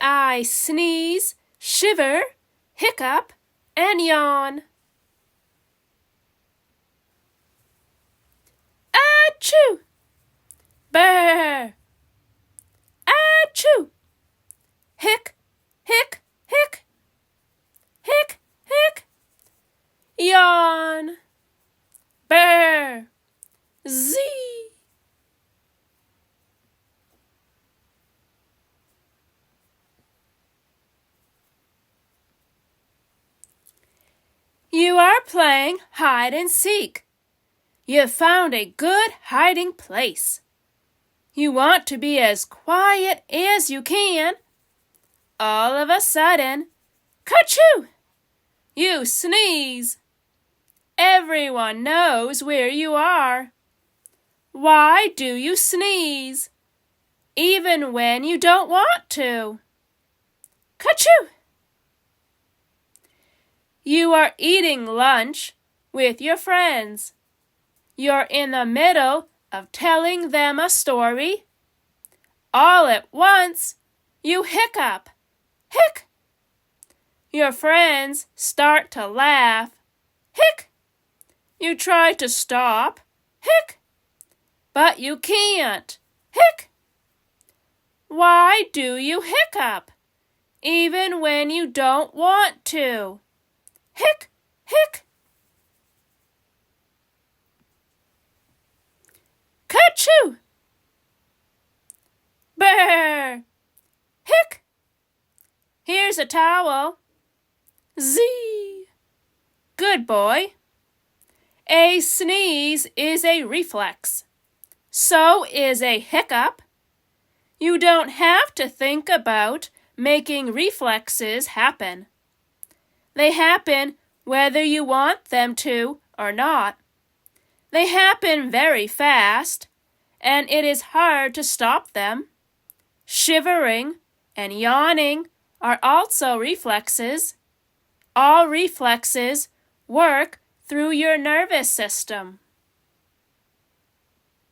I sneeze, shiver, hiccup, and yawn. Achoo! Brr! Achoo! Hic, hic, hic, hic, hic, yawn. Brr! Zee! You are playing hide and seek. You've found a good hiding place. You want to be as quiet as you can. All of a sudden, ka-choo! You sneeze. Everyone knows where you are. Why do you sneeze? Even when you don't want to. Ka-choo! You are eating lunch with your friends. You're in the middle of telling them a story. All at once, you hiccup. Hic! Your friends start to laugh. Hic! You try to stop. Hic! But you can't. Hic! Why do you hiccup, even when you don't want to? Hic! Hic! Ka-choo! Brr! Hic! Here's a towel. Zee! Good boy. A sneeze is a reflex. So is a hiccup. You don't have to think about making reflexes happen. They happen whether you want them to or not. They happen very fast, and it is hard to stop them. Shivering and yawning are also reflexes. All reflexes work through your nervous system.